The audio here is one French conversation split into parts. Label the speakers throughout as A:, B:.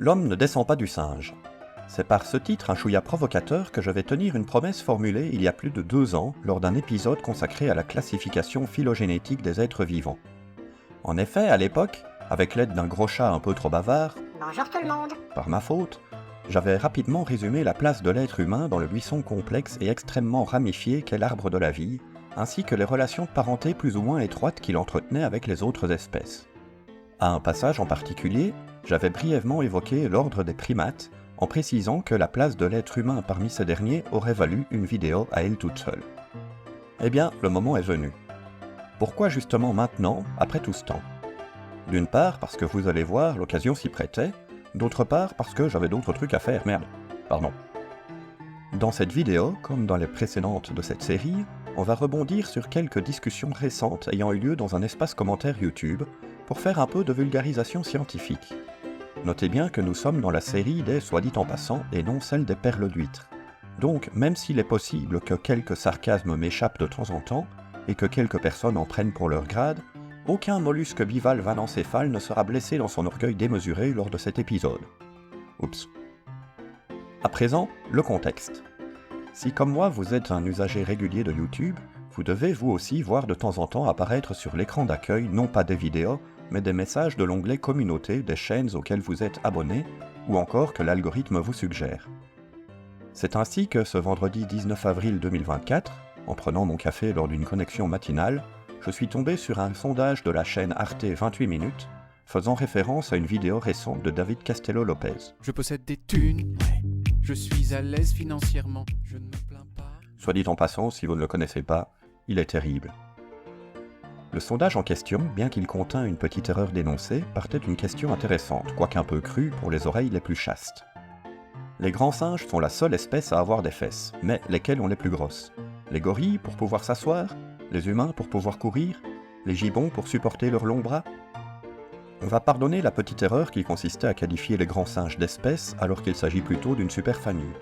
A: L'homme ne descend pas du singe. C'est par ce titre un chouïa provocateur que je vais tenir une promesse formulée il y a plus de 2 ans lors d'un épisode consacré à la classification phylogénétique des êtres vivants. En effet, à l'époque, avec l'aide d'un gros chat un peu trop bavard,
B: Bonjour tout le monde.
A: par ma faute, j'avais rapidement résumé la place de l'être humain dans le buisson complexe et extrêmement ramifié qu'est l'arbre de la vie, ainsi que les relations de parenté plus ou moins étroites qu'il entretenait avec les autres espèces. À un passage en particulier, j'avais brièvement évoqué l'ordre des primates, en précisant que la place de l'être humain parmi ces derniers aurait valu une vidéo à elle toute seule. Eh bien, le moment est venu. Pourquoi justement maintenant, après tout ce temps ? D'une part parce que vous allez voir, l'occasion s'y prêtait, d'autre part parce que j'avais d'autres trucs à faire, pardon. Dans cette vidéo, comme dans les précédentes de cette série, on va rebondir sur quelques discussions récentes ayant eu lieu dans un espace commentaire YouTube pour faire un peu de vulgarisation scientifique. Notez bien que nous sommes dans la série des soit dit en passant et non celle des perles d'huîtres. Donc, même s'il est possible que quelques sarcasmes m'échappent de temps en temps, et que quelques personnes en prennent pour leur grade, aucun mollusque bivalve anencéphale ne sera blessé dans son orgueil démesuré lors de cet épisode. Oups. À présent, le contexte. Si comme moi vous êtes un usager régulier de YouTube, vous devez vous aussi voir de temps en temps apparaître sur l'écran d'accueil non pas des vidéos, mais des messages de l'onglet Communauté des chaînes auxquelles vous êtes abonné, ou encore que l'algorithme vous suggère. C'est ainsi que ce vendredi 19 avril 2024, en prenant mon café lors d'une connexion matinale, je suis tombé sur un sondage de la chaîne Arte 28 minutes, faisant référence à une vidéo récente de David Castello-Lopez.
C: Je possède des thunes, je suis à l'aise financièrement, je ne me plains pas.
A: Soit dit en passant, si vous ne le connaissez pas, il est terrible. Le sondage en question, bien qu'il contint une petite erreur d'énoncé, partait d'une question intéressante, quoique un peu crue pour les oreilles les plus chastes. Les grands singes sont la seule espèce à avoir des fesses, mais lesquelles ont les plus grosses ? Les gorilles pour pouvoir s'asseoir ? Les humains pour pouvoir courir ? Les gibbons pour supporter leurs longs bras ? On va pardonner la petite erreur qui consistait à qualifier les grands singes d'espèces alors qu'il s'agit plutôt d'une superfamille.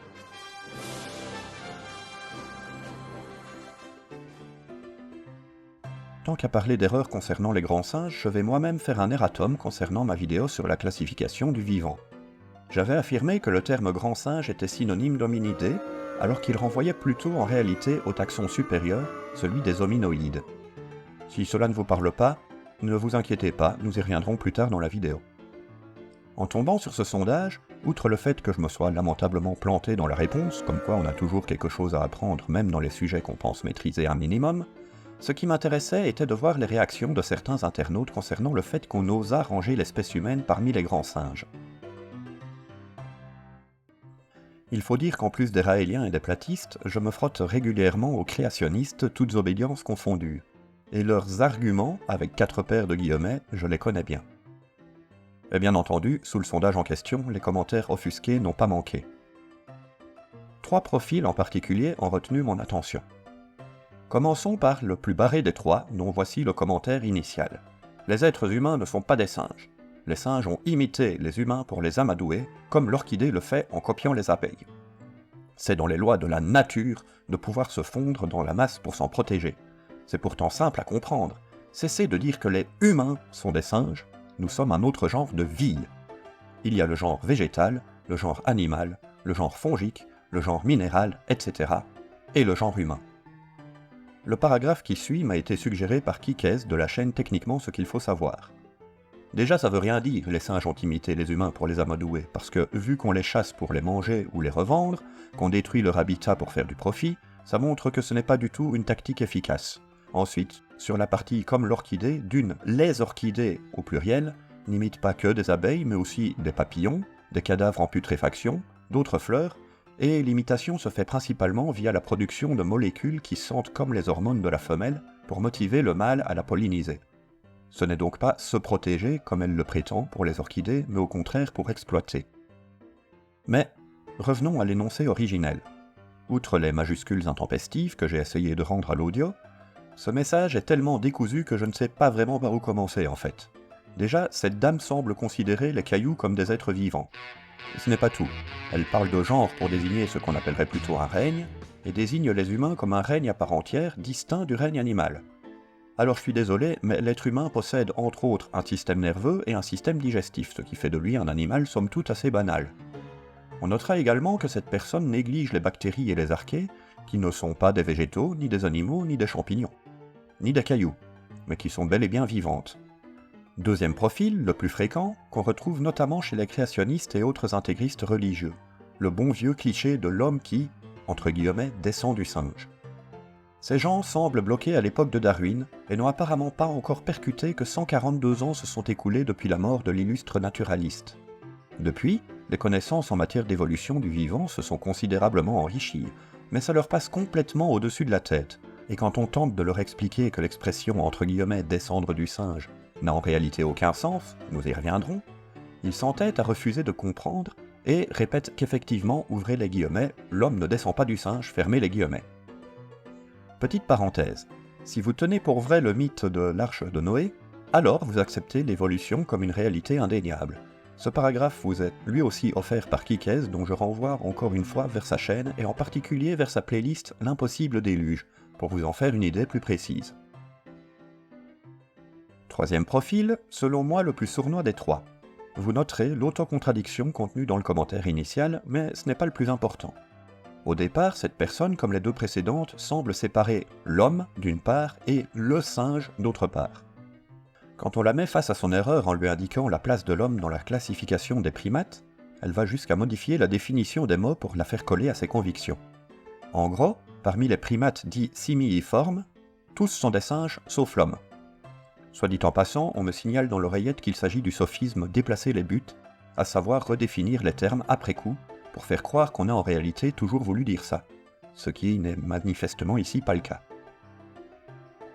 A: Tant qu'à parler d'erreurs concernant les grands singes, je vais moi-même faire un erratum concernant ma vidéo sur la classification du vivant. J'avais affirmé que le terme grand singe était synonyme d'hominidé, alors qu'il renvoyait plutôt en réalité au taxon supérieur, celui des hominoïdes. Si cela ne vous parle pas, ne vous inquiétez pas, nous y reviendrons plus tard dans la vidéo. En tombant sur ce sondage, outre le fait que je me sois lamentablement planté dans la réponse, comme quoi on a toujours quelque chose à apprendre même dans les sujets qu'on pense maîtriser un minimum, ce qui m'intéressait était de voir les réactions de certains internautes concernant le fait qu'on osât ranger l'espèce humaine parmi les grands singes. Il faut dire qu'en plus des raéliens et des platistes, je me frotte régulièrement aux créationnistes, toutes obédiences confondues. Et leurs arguments, avec 4 paires de guillemets, je les connais bien. Et bien entendu, sous le sondage en question, les commentaires offusqués n'ont pas manqué. 3 profils en particulier ont retenu mon attention. Commençons par le plus barré des 3, dont voici le commentaire initial. Les êtres humains ne sont pas des singes. Les singes ont imité les humains pour les amadouer, comme l'orchidée le fait en copiant les abeilles. C'est dans les lois de la nature de pouvoir se fondre dans la masse pour s'en protéger. C'est pourtant simple à comprendre. Cessez de dire que les humains sont des singes, nous sommes un autre genre de vie. Il y a le genre végétal, le genre animal, le genre fongique, le genre minéral, etc. et le genre humain. Le paragraphe qui suit m'a été suggéré par Kikez de la chaîne Techniquement ce qu'il faut savoir. Déjà ça veut rien dire, les singes ont imité les humains pour les amadouer, parce que vu qu'on les chasse pour les manger ou les revendre, qu'on détruit leur habitat pour faire du profit, ça montre que ce n'est pas du tout une tactique efficace. Ensuite, sur la partie comme l'orchidée, les orchidées au pluriel n'imitent pas que des abeilles, mais aussi des papillons, des cadavres en putréfaction, d'autres fleurs, et l'imitation se fait principalement via la production de molécules qui sentent comme les hormones de la femelle pour motiver le mâle à la polliniser. Ce n'est donc pas se protéger comme elle le prétend pour les orchidées, mais au contraire pour exploiter. Mais revenons à l'énoncé originel. Outre les majuscules intempestives que j'ai essayé de rendre à l'audio, ce message est tellement décousu que je ne sais pas vraiment par où commencer en fait. Déjà, cette dame semble considérer les cailloux comme des êtres vivants. Ce n'est pas tout. Elle parle de genre pour désigner ce qu'on appellerait plutôt un règne, et désigne les humains comme un règne à part entière, distinct du règne animal. Alors je suis désolé, mais l'être humain possède entre autres un système nerveux et un système digestif, ce qui fait de lui un animal somme toute assez banal. On notera également que cette personne néglige les bactéries et les archées, qui ne sont pas des végétaux, ni des animaux, ni des champignons, ni des cailloux, mais qui sont bel et bien vivantes. Deuxième profil, le plus fréquent, qu'on retrouve notamment chez les créationnistes et autres intégristes religieux, le bon vieux cliché de l'homme qui, entre guillemets, descend du singe. Ces gens semblent bloqués à l'époque de Darwin et n'ont apparemment pas encore percuté que 142 ans se sont écoulés depuis la mort de l'illustre naturaliste. Depuis, les connaissances en matière d'évolution du vivant se sont considérablement enrichies, mais ça leur passe complètement au-dessus de la tête, et quand on tente de leur expliquer que l'expression entre guillemets « descendre du singe » n'a en réalité aucun sens, nous y reviendrons, ils s'entêtent à refuser de comprendre et répètent qu'effectivement, ouvrez les guillemets, l'homme ne descend pas du singe, fermez les guillemets. Petite parenthèse, si vous tenez pour vrai le mythe de l'arche de Noé, alors vous acceptez l'évolution comme une réalité indéniable. Ce paragraphe vous est lui aussi offert par Kikez, dont je renvoie encore une fois vers sa chaîne et en particulier vers sa playlist L'impossible déluge, pour vous en faire une idée plus précise. Troisième profil, selon moi le plus sournois des trois. Vous noterez l'autocontradiction contenue dans le commentaire initial, mais ce n'est pas le plus important. Au départ, cette personne, comme les deux précédentes, semble séparer l'homme d'une part et le singe d'autre part. Quand on la met face à son erreur en lui indiquant la place de l'homme dans la classification des primates, elle va jusqu'à modifier la définition des mots pour la faire coller à ses convictions. En gros, parmi les primates dits simiiformes, tous sont des singes sauf l'homme. Soit dit en passant, on me signale dans l'oreillette qu'il s'agit du sophisme déplacer les buts, à savoir redéfinir les termes après coup, pour faire croire qu'on a en réalité toujours voulu dire ça, ce qui n'est manifestement ici pas le cas.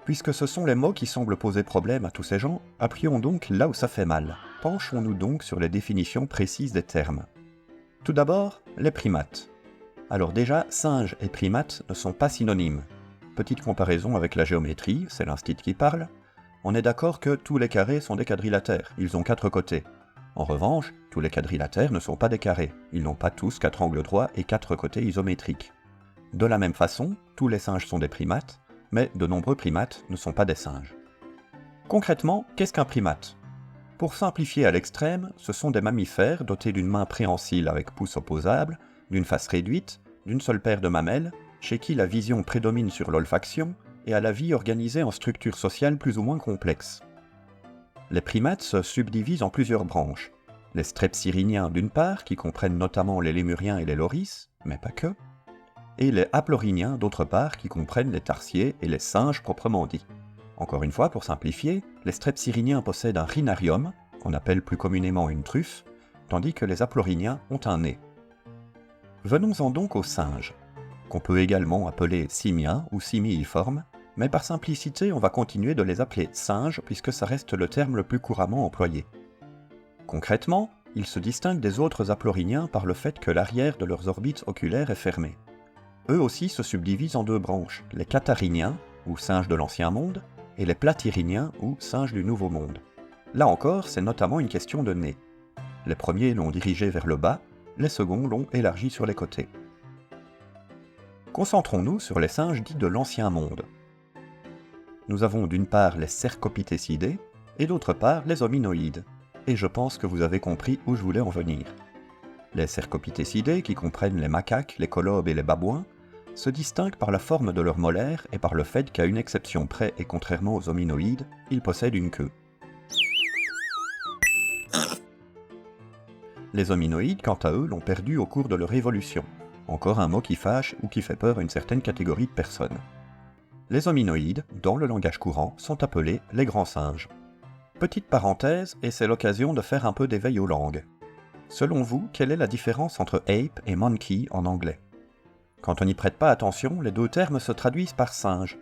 A: Puisque ce sont les mots qui semblent poser problème à tous ces gens, appuyons donc là où ça fait mal. Penchons-nous donc sur les définitions précises des termes. Tout d'abord, les primates. Alors déjà, singe et primate ne sont pas synonymes. Petite comparaison avec la géométrie, c'est l'instit qui parle. On est d'accord que tous les carrés sont des quadrilatères, ils ont 4 côtés. En revanche, tous les quadrilatères ne sont pas des carrés, ils n'ont pas tous 4 angles droits et 4 côtés isométriques. De la même façon, tous les singes sont des primates, mais de nombreux primates ne sont pas des singes. Concrètement, qu'est-ce qu'un primate ? Pour simplifier à l'extrême, ce sont des mammifères dotés d'une main préhensile avec pouce opposable, d'une face réduite, d'une seule paire de mamelles, chez qui la vision prédomine sur l'olfaction, et à la vie organisée en structures sociales plus ou moins complexes. Les primates se subdivisent en plusieurs branches. Les strepsirrhiniens d'une part, qui comprennent notamment les lémuriens et les loris, mais pas que, et les haplorhiniens d'autre part, qui comprennent les tarsiers et les singes proprement dits. Encore une fois, pour simplifier, les strepsirrhiniens possèdent un rhinarium, qu'on appelle plus communément une truffe, tandis que les haplorhiniens ont un nez. Venons-en donc aux singes, qu'on peut également appeler simiens ou simiiformes, mais par simplicité on va continuer de les appeler singes puisque ça reste le terme le plus couramment employé. Concrètement, ils se distinguent des autres haplorhiniens par le fait que l'arrière de leurs orbites oculaires est fermé. Eux aussi se subdivisent en deux branches, les catharrhiniens, ou singes de l'Ancien Monde, et les platyrrhiniens, ou singes du Nouveau Monde. Là encore, c'est notamment une question de nez. Les premiers l'ont dirigé vers le bas, les seconds l'ont élargi sur les côtés. Concentrons-nous sur les singes dits de l'Ancien Monde. Nous avons d'une part les cercopithècidés, et d'autre part les hominoïdes, et je pense que vous avez compris où je voulais en venir. Les cercopithècidés, qui comprennent les macaques, les colobes et les babouins, se distinguent par la forme de leurs molaires et par le fait qu'à une exception près et contrairement aux hominoïdes, ils possèdent une queue. Les hominoïdes, quant à eux, l'ont perdu au cours de leur évolution. Encore un mot qui fâche ou qui fait peur à une certaine catégorie de personnes. Les hominoïdes, dans le langage courant, sont appelés les grands singes. Petite parenthèse, et c'est l'occasion de faire un peu d'éveil aux langues. Selon vous, quelle est la différence entre ape et monkey en anglais ? Quand on n'y prête pas attention, les deux termes se traduisent par singe.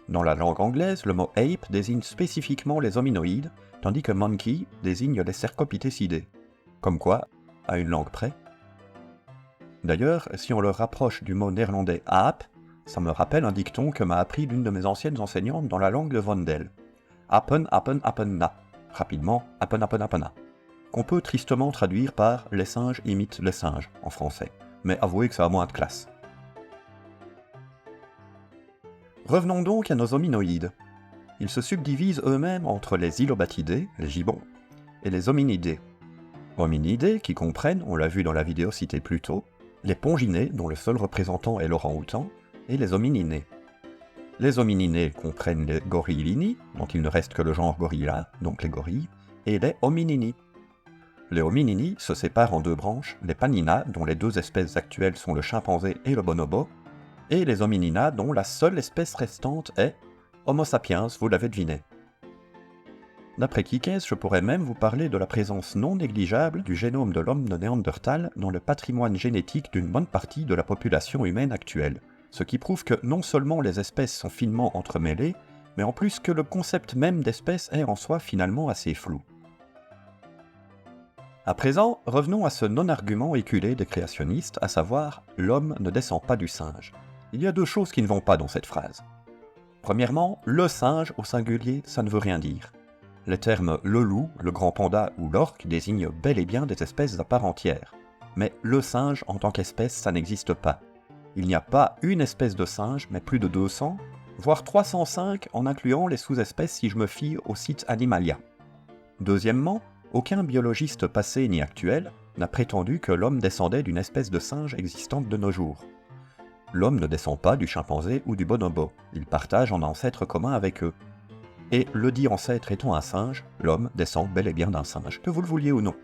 A: Dans la langue anglaise, le mot ape désigne spécifiquement les hominoïdes, tandis que monkey désigne les cercopithècidés. Comme quoi, à une langue près. D'ailleurs, si on le rapproche du mot néerlandais aap, ça me rappelle un dicton que m'a appris l'une de mes anciennes enseignantes dans la langue de Vondel. Apen, apen, apenna. Rapidement, apen, apen, apena. Qu'on peut tristement traduire par « les singes imitent les singes » en français. Mais avouez que ça a moins de classe. Revenons donc à nos hominoïdes. ils se subdivisent eux-mêmes entre les ilobatidés, les gibbons, et les hominidés. Hominidés qui comprennent, on l'a vu dans la vidéo citée plus tôt, les ponginés dont le seul représentant est l'orang-outan, et les homininés. Les homininés comprennent les gorillini, dont il ne reste que le genre gorilla, donc les gorilles, et les hominini. Les hominini se séparent en deux branches, les panina, dont les deux espèces actuelles sont le chimpanzé et le bonobo, et les hominina, dont la seule espèce restante est Homo sapiens, vous l'avez deviné. D'après Kikes, je pourrais même vous parler de la présence non négligeable du génome de l'homme de Néandertal dans le patrimoine génétique d'une bonne partie de la population humaine actuelle, ce qui prouve que non seulement les espèces sont finement entremêlées, mais en plus que le concept même d'espèce est en soi finalement assez flou. À présent, revenons à ce non-argument éculé des créationnistes, à savoir « l'homme ne descend pas du singe ». Il y a deux choses qui ne vont pas dans cette phrase. Premièrement, le singe au singulier, ça ne veut rien dire. Les termes le loup, le grand panda ou l'orque désignent bel et bien des espèces à part entière. Mais le singe en tant qu'espèce, ça n'existe pas. Il n'y a pas une espèce de singe, mais plus de 200, voire 305 en incluant les sous-espèces si je me fie au site Animalia. Deuxièmement, aucun biologiste passé ni actuel n'a prétendu que l'homme descendait d'une espèce de singe existante de nos jours. L'homme ne descend pas du chimpanzé ou du bonobo, il partage un ancêtre commun avec eux. Et le dit ancêtre étant un singe, l'homme descend bel et bien d'un singe, que vous le vouliez ou non.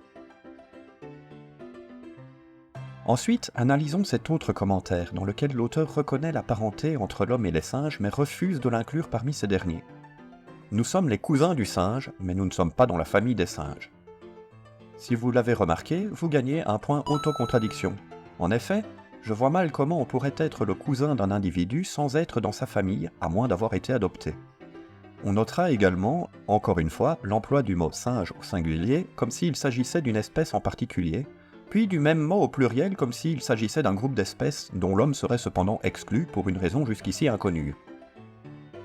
A: Ensuite, analysons cet autre commentaire, dans lequel l'auteur reconnaît la parenté entre l'homme et les singes, mais refuse de l'inclure parmi ces derniers. Nous sommes les cousins du singe, mais nous ne sommes pas dans la famille des singes. Si vous l'avez remarqué, vous gagnez un point autocontradiction. En effet, je vois mal comment on pourrait être le cousin d'un individu sans être dans sa famille, à moins d'avoir été adopté. On notera également, encore une fois, l'emploi du mot singe au singulier, comme s'il s'agissait d'une espèce en particulier, puis du même mot au pluriel comme s'il s'agissait d'un groupe d'espèces dont l'homme serait cependant exclu pour une raison jusqu'ici inconnue.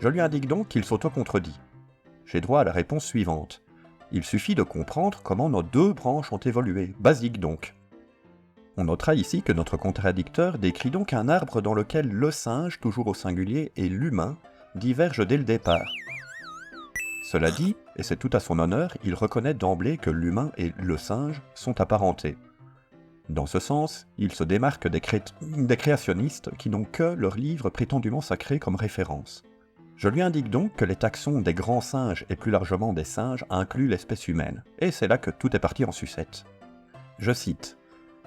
A: Je lui indique donc qu'il s'auto-contredit. J'ai droit à la réponse suivante. Il suffit de comprendre comment nos deux branches ont évolué, basique donc. On notera ici que notre contradicteur décrit donc un arbre dans lequel le singe, toujours au singulier, et l'humain divergent dès le départ. Cela dit, et c'est tout à son honneur, il reconnaît d'emblée que l'humain et le singe sont apparentés. Dans ce sens, il se démarque des créationnistes qui n'ont que leur livre prétendument sacré comme référence. Je lui indique donc que les taxons des grands singes et plus largement des singes incluent l'espèce humaine, et c'est là que tout est parti en sucette. Je cite.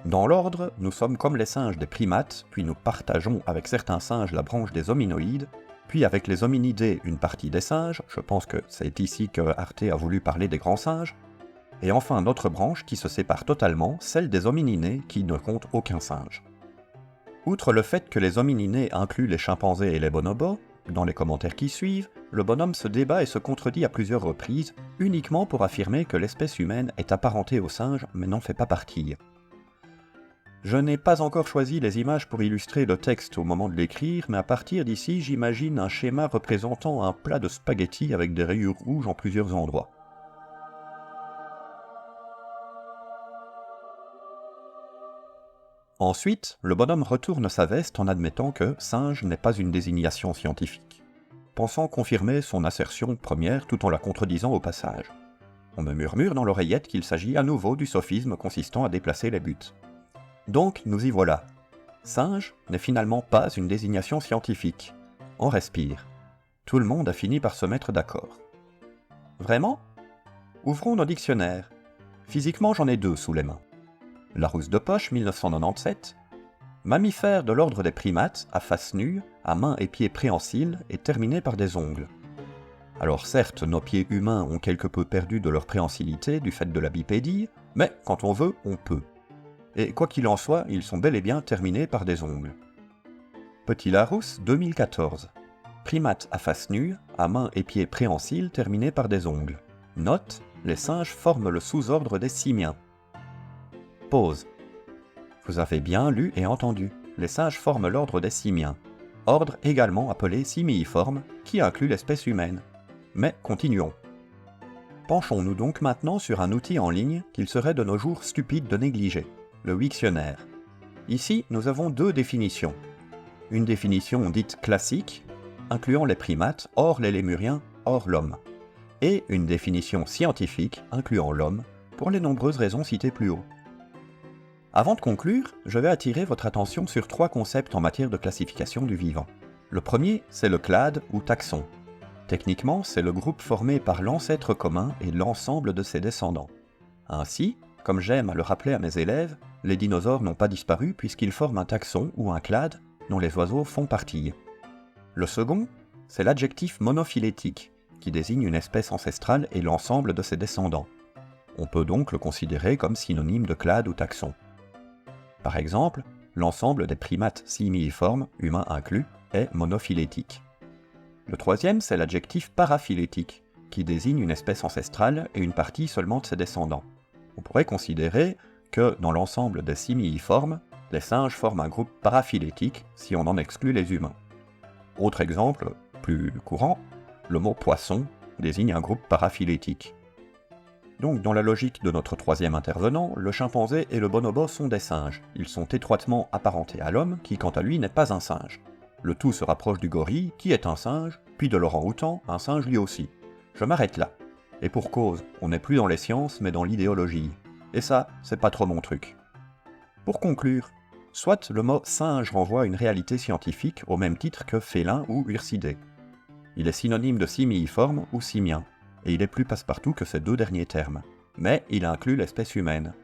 A: Dans l'ordre, nous sommes comme les singes des primates, puis nous partageons avec certains singes la branche des hominoïdes, puis avec les hominidés une partie des singes, je pense que c'est ici que Arte a voulu parler des grands singes, et enfin notre branche qui se sépare totalement, celle des homininés qui ne compte aucun singe. Outre le fait que les homininés incluent les chimpanzés et les bonobos, dans les commentaires qui suivent, le bonhomme se débat et se contredit à plusieurs reprises, uniquement pour affirmer que l'espèce humaine est apparentée aux singes mais n'en fait pas partie. Je n'ai pas encore choisi les images pour illustrer le texte au moment de l'écrire, mais à partir d'ici, j'imagine un schéma représentant un plat de spaghettis avec des rayures rouges en plusieurs endroits. Ensuite, le bonhomme retourne sa veste en admettant que « singe » n'est pas une désignation scientifique, pensant confirmer son assertion première tout en la contredisant au passage. On me murmure dans l'oreillette qu'il s'agit à nouveau du sophisme consistant à déplacer les buts. Donc, nous y voilà. Singe n'est finalement pas une désignation scientifique. On respire. Tout le monde a fini par se mettre d'accord. Vraiment ? Ouvrons nos dictionnaires. Physiquement, j'en ai deux sous les mains. Larousse de Poche, 1997. Mammifère de l'ordre des primates, à face nue, à mains et pieds préhensiles et terminés par des ongles. Alors certes, nos pieds humains ont quelque peu perdu de leur préhensilité du fait de la bipédie, mais quand on veut, on peut. Et quoi qu'il en soit, ils sont bel et bien terminés par des ongles. Petit Larousse, 2014. Primates à face nue, à mains et pieds préhensiles terminés par des ongles. Note, les singes forment le sous-ordre des simiens. Pause. Vous avez bien lu et entendu, les singes forment l'ordre des simiens, ordre également appelé simiiforme, qui inclut l'espèce humaine. Mais continuons. Penchons-nous donc maintenant sur un outil en ligne qu'il serait de nos jours stupide de négliger, le Wiktionnaire. Ici, nous avons deux définitions. Une définition dite classique, incluant les primates, hors les lémuriens, hors l'homme, et une définition scientifique incluant l'homme pour les nombreuses raisons citées plus haut. Avant de conclure, je vais attirer votre attention sur 3 concepts en matière de classification du vivant. Le premier, c'est le clade ou taxon. Techniquement, c'est le groupe formé par l'ancêtre commun et l'ensemble de ses descendants. Ainsi, comme j'aime à le rappeler à mes élèves, les dinosaures n'ont pas disparu puisqu'ils forment un taxon ou un clade dont les oiseaux font partie. Le second, c'est l'adjectif monophylétique, qui désigne une espèce ancestrale et l'ensemble de ses descendants. On peut donc le considérer comme synonyme de clade ou taxon. Par exemple, l'ensemble des primates simiiformes, humains inclus, est monophylétique. Le troisième, c'est l'adjectif paraphylétique, qui désigne une espèce ancestrale et une partie seulement de ses descendants. On pourrait considérer que, dans l'ensemble des simiiformes, les singes forment un groupe paraphylétique si on en exclut les humains. Autre exemple, plus courant, le mot poisson désigne un groupe paraphylétique. Donc, dans la logique de notre troisième intervenant, le chimpanzé et le bonobo sont des singes. Ils sont étroitement apparentés à l'homme, qui quant à lui n'est pas un singe. Le tout se rapproche du gorille, qui est un singe, puis de l'orang-outan, un singe lui aussi. Je m'arrête là. Et pour cause, on n'est plus dans les sciences, mais dans l'idéologie. Et ça, c'est pas trop mon truc. Pour conclure, soit le mot singe renvoie à une réalité scientifique au même titre que félin ou ursidé. Il est synonyme de simiiforme ou simien, et il est plus passe-partout que ces 2 derniers termes. Mais il inclut l'espèce humaine.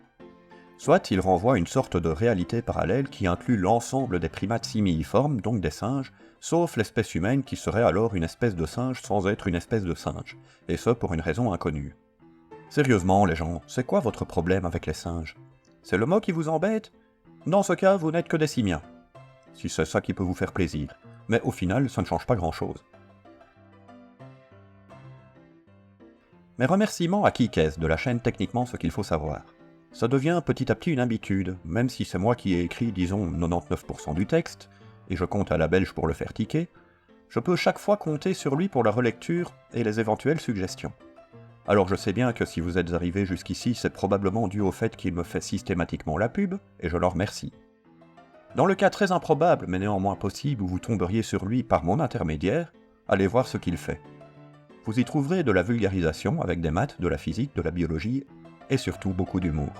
A: Soit il renvoie à une sorte de réalité parallèle qui inclut l'ensemble des primates simiiformes, donc des singes, sauf l'espèce humaine qui serait alors une espèce de singe sans être une espèce de singe, et ce pour une raison inconnue. Sérieusement les gens, c'est quoi votre problème avec les singes? C'est le mot qui vous embête? Dans ce cas, vous n'êtes que des simiens. Si c'est ça qui peut vous faire plaisir, mais au final, ça ne change pas grand-chose. Mes remerciements à Kikes de la chaîne Techniquement ce qu'il faut savoir. Ça devient petit à petit une habitude, même si c'est moi qui ai écrit, disons, 99% du texte, et je compte à la belge pour le faire ticker, je peux chaque fois compter sur lui pour la relecture et les éventuelles suggestions. Alors je sais bien que si vous êtes arrivé jusqu'ici, c'est probablement dû au fait qu'il me fait systématiquement la pub, et je l'en remercie. Dans le cas très improbable, mais néanmoins possible, où vous tomberiez sur lui par mon intermédiaire, allez voir ce qu'il fait. Vous y trouverez de la vulgarisation avec des maths, de la physique, de la biologie, et surtout beaucoup d'humour.